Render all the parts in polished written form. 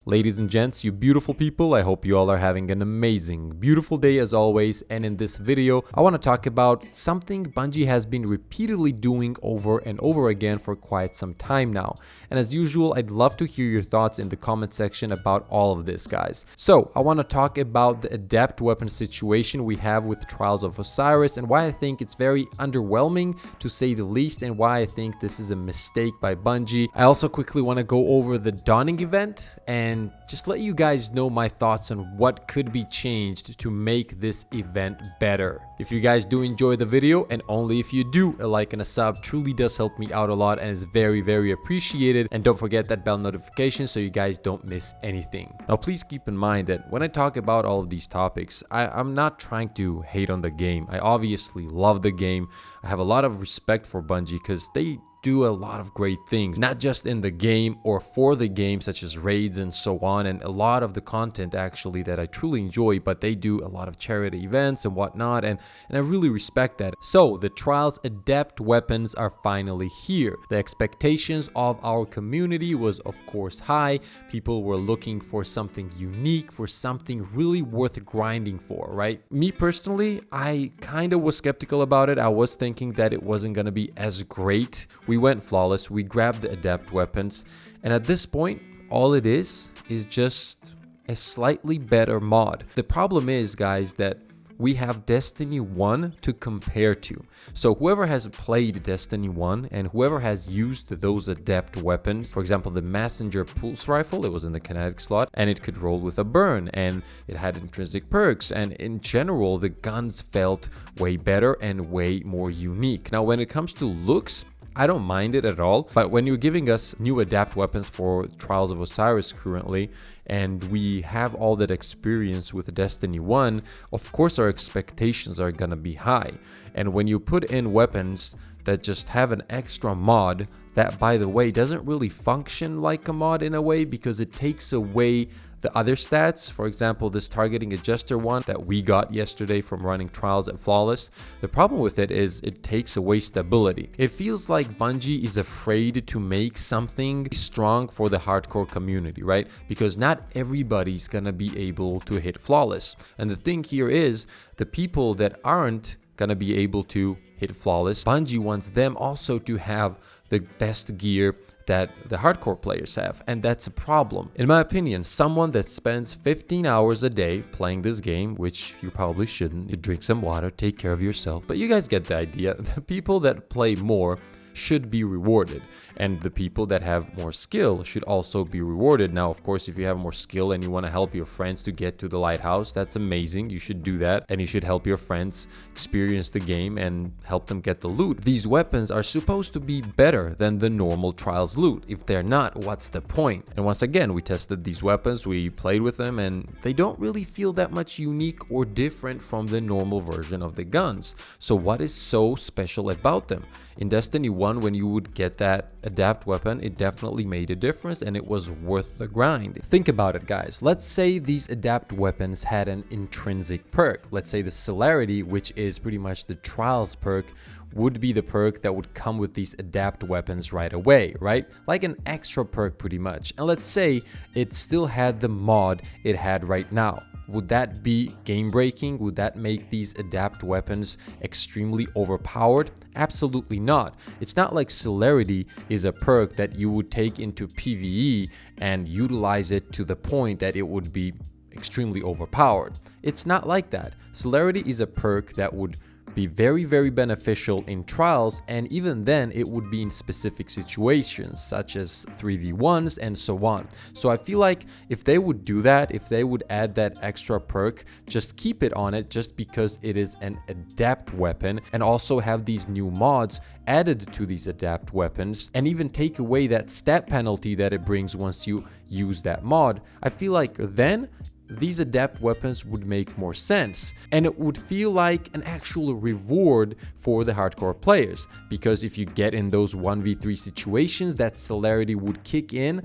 Ladies and gents, you beautiful people, I hope you all are having an amazing, beautiful day as always. And in this video, I want to talk about something Bungie has been repeatedly doing over and over again for quite some time now. And as usual, I'd love to hear your thoughts in the comment section about all of this, guys. So I want to talk about the Adept weapon situation we have with Trials of Osiris and why I think it's very underwhelming to say the least, and why I think this is a mistake by Bungie. I also quickly want to go over the Dawning event and just let you guys know my thoughts on what could be changed to make this event better. If you guys do enjoy the video, and only if you do, a like and a sub truly does help me out a lot and is very appreciated. And don't forget that bell notification so you guys don't miss anything. Now please keep in mind that when I talk about all of these topics, I'm not trying to hate on the game. I obviously love the game. I have a lot of respect for Bungie because they do a lot of great things, not just in the game or for the game, such as raids and so on, and a lot of the content actually that I truly enjoy, but they do a lot of charity events and whatnot, and I really respect that. So the Trials Adept weapons are finally here. The expectations of our community was of course high. People were looking for something unique, for something really worth grinding for, right? Me personally, I kind of was skeptical about it. I was thinking that it wasn't going to be as great. We went flawless, we grabbed the Adept weapons, and at this point, all it is just a slightly better mod. The problem is, guys, that we have Destiny 1 to compare to. So whoever has played Destiny 1 and whoever has used those Adept weapons, for example, the Messenger Pulse Rifle, it was in the kinetic slot, and it could roll with a burn, and it had intrinsic perks, and in general, the guns felt way better and way more unique. Now, when it comes to looks, I don't mind it at all, but when you're giving us new Adapt weapons for Trials of Osiris currently, and we have all that experience with Destiny 1, of course our expectations are gonna be high. And when you put in weapons that just have an extra mod, that by the way doesn't really function like a mod in a way, because it takes away the other stats. For example, this targeting adjuster one that we got yesterday from running Trials at Flawless, the problem with it is it takes away stability. It feels like Bungie is afraid to make something strong for the hardcore community, right? Because not everybody's gonna be able to hit Flawless. And the thing here is, the people that aren't gonna be able to hit Flawless, Bungie wants them also to have the best gear that the hardcore players have, and that's a problem. In my opinion, someone that spends 15 hours a day playing this game, which you probably shouldn't, you drink some water, take care of yourself, but you guys get the idea. The people that play more should be rewarded, and the people that have more skill should also be rewarded. Now, of course, if you have more skill and you want to help your friends to get to the lighthouse, that's amazing. You should do that, and you should help your friends experience the game and help them get the loot. These weapons are supposed to be better than the normal Trials loot. If they're not, what's the point? And once again, we tested these weapons, we played with them, and they don't really feel that much unique or different from the normal version of the guns. So what is so special about them? In Destiny 1, when you would get that Adapt weapon, it definitely made a difference and it was worth the grind. Think about it, guys. Let's say these Adapt weapons had an intrinsic perk. Let's say the Celerity, which is pretty much the Trials perk, would be the perk that would come with these Adapt weapons right away, right? Like an extra perk pretty much. And let's say it still had the mod it had right now. Would that be game breaking? Would that make these Adapt weapons extremely overpowered? Absolutely not. It's not like Celerity is a perk that you would take into PvE and utilize it to the point that it would be extremely overpowered. It's not like that. Celerity is a perk that would be very beneficial in Trials, and even then it would be in specific situations such as 3v1s and so on. So I feel like if they would do that, if they would add that extra perk, just keep it on it just because it is an Adept weapon, and also have these new mods added to these Adapt weapons, and even take away that stat penalty that it brings once you use that mod, I feel like then these Adept weapons would make more sense, and it would feel like an actual reward for the hardcore players, because if you get in those 1v3 situations, that Celerity would kick in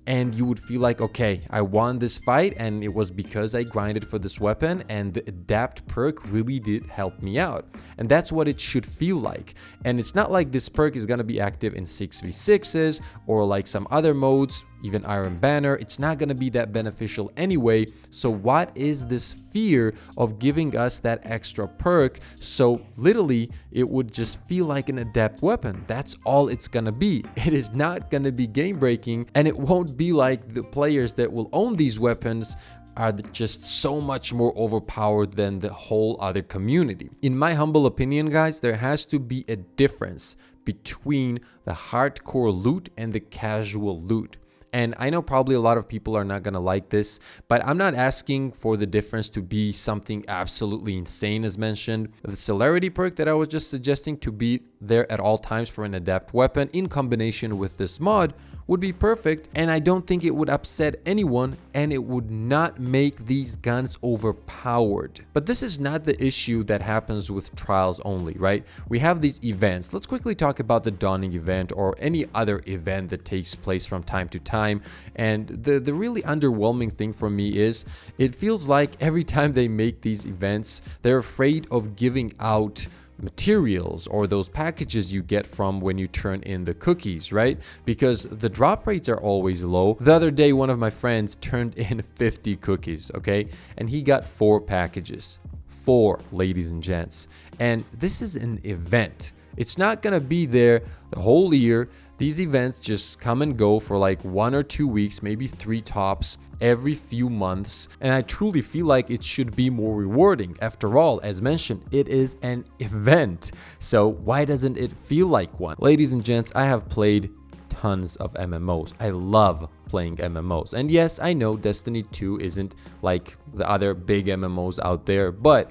and you would feel like, okay, I won this fight and it was because I grinded for this weapon and the Adapt perk really did help me out. And that's what it should feel like. And it's not like this perk is going to be active in 6v6s or like some other modes even Iron Banner, it's not going to be that beneficial anyway. So what is this fear of giving us that extra perk? So literally it would just feel like an adept weapon. That's all it's going to be. It is not going to be game breaking, and it won't be like the players that will own these weapons are just so much more overpowered than the whole other community. In my humble opinion, guys, there has to be a difference between the hardcore loot and the casual loot. And I know probably a lot of people are not going to like this, but I'm not asking for the difference to be something absolutely insane as mentioned. The celerity perk that I was just suggesting to be there at all times for an adept weapon in combination with this mod would be perfect, and I don't think it would upset anyone, and it would not make these guns overpowered. But this is not the issue that happens with trials only, right? We have these events. Let's quickly talk about the dawning event or any other event that takes place from time to time. And the really underwhelming thing for me is it feels like every time they make these events, they're afraid of giving out materials or those packages you get from when you turn in the cookies, right? Because the drop rates are always low. The other day, one of my friends turned in 50 cookies, okay? And he got 4 packages. 4, ladies and gents. And this is an event. It's not gonna be there the whole year. These events just come and go for like 1 or 2 weeks, maybe 3 tops, every few months. And I truly feel like it should be more rewarding. After all, as mentioned, it is an event. So why doesn't it feel like one? Ladies and gents, I have played tons of MMOs. I love playing MMOs. And yes, I know Destiny 2 isn't like the other big MMOs out there, but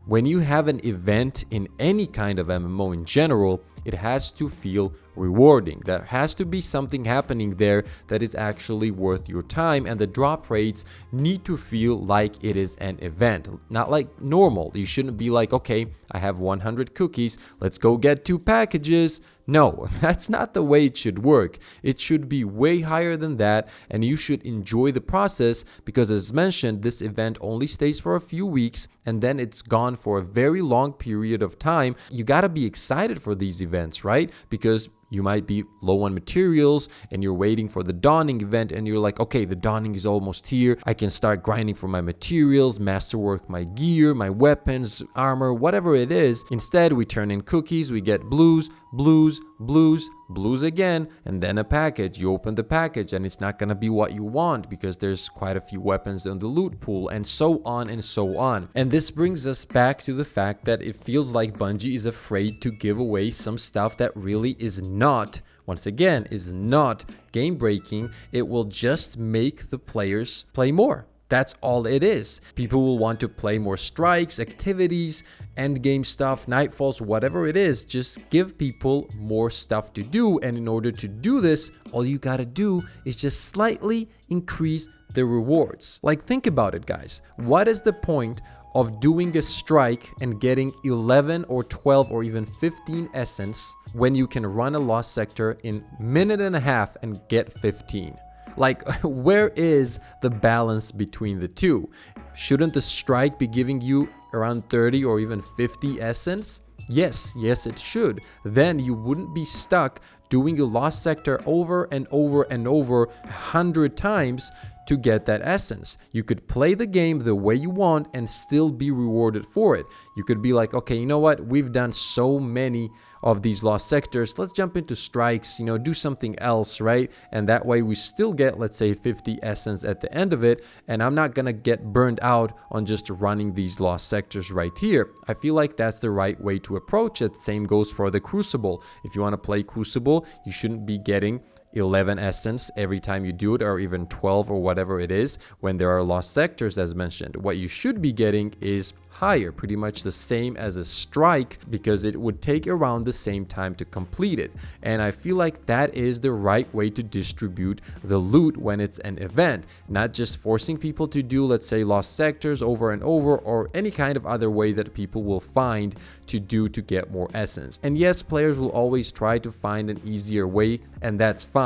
when you have an event in any kind of MMO in general, it has to feel rewarding. There has to be something happening there that is actually worth your time, and the drop rates need to feel like it is an event, not like normal. You shouldn't be like, okay, I have 100 cookies, let's go get 2 packages. No, that's not the way it should work. It should be way higher than that, and you should enjoy the process because, as mentioned, this event only stays for a few weeks and then it's gone for a very long period of time. You gotta be excited for these events, right? Because you might be low on materials and you're waiting for the dawning event and you're like, okay, the dawning is almost here. I can start grinding for my materials, masterwork my gear, my weapons, armor, whatever it is. Instead, we turn in cookies, we get blues, blues, blues, blues again, and then a package. You open the package and it's not gonna be what you want because there's quite a few weapons in the loot pool, and so on and so on. And this brings us back to the fact that it feels like Bungie is afraid to give away some stuff that really is not, once again, is not game breaking. It will just make the players play more. That's all it is. People will want to play more strikes, activities, endgame stuff, nightfalls, whatever it is. Just give people more stuff to do. And in order to do this, all you gotta do is just slightly increase the rewards. Like, think about it, guys. What is the point of doing a strike and getting 11 or 12 or even 15 essence when you can run a lost sector in a minute and a half and get 15? Like, where is the balance between the two? Shouldn't the strike be giving you around 30 or even 50 essence? Yes, it should. Then you wouldn't be stuck doing a lost sector over and over and over 100 times to get that essence. You could play the game the way you want and still be rewarded for it. You could be like, okay, you know what? We've done so many of these lost sectors. Let's jump into strikes, do something else, right? And that way we still get, let's say, 50 essence at the end of it. And I'm not gonna get burned out on just running these lost sectors right here. I feel like that's the right way to approach it. Same goes for the Crucible. If you want to play Crucible, you shouldn't be getting 11 essence every time you do it, or even 12 or whatever it is when there are lost sectors as mentioned. What you should be getting is higher, pretty much the same as a strike, because it would take around the same time to complete it. And I feel like that is the right way to distribute the loot when it's an event, not just forcing people to do, let's say, lost sectors over and over, or any kind of other way that people will find to do to get more essence. And yes, players will always try to find an easier way, and that's fine.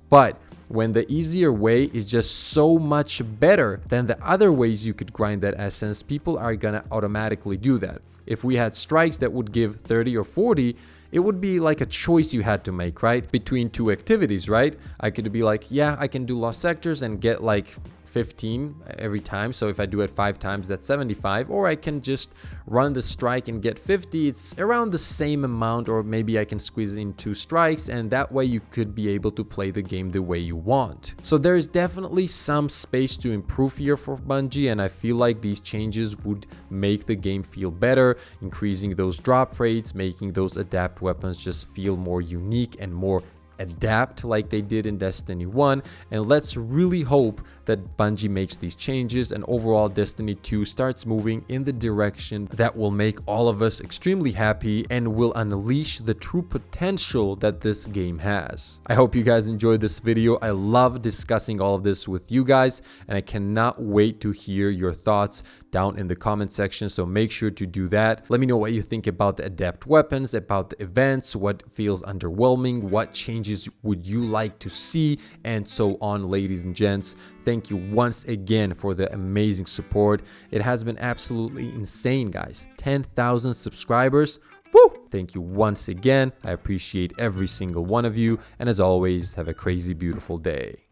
But when the easier way is just so much better than the other ways you could grind that essence, people are gonna automatically do that. If we had strikes that would give 30 or 40, it would be like a choice you had to make, right? Between two activities, right? I could be like, yeah, I can do lost sectors and get like 15 every time, so if I do it 5 times, that's 75, or I can just run the strike and get 50. It's around the same amount, or maybe I can squeeze in 2 strikes, and that way you could be able to play the game the way you want. So there is definitely some space to improve here for Bungie, and I feel like these changes would make the game feel better, increasing those drop rates, making those adapt weapons just feel more unique and more adapt like they did in Destiny 1. And let's really hope that Bungie makes these changes and overall Destiny 2 starts moving in the direction that will make all of us extremely happy and will unleash the true potential that this game has. I hope you guys enjoyed this video. I love discussing all of this with you guys, and I cannot wait to hear your thoughts down in the comment section, so make sure to do that. Let me know what you think about the Adept weapons, about the events, what feels underwhelming, what changes would you like to see, and so on, ladies and gents. Thank you once again for the amazing support. It has been absolutely insane, guys. 10,000 subscribers. Woo! Thank you once again. I appreciate every single one of you, and as always, have a crazy beautiful day.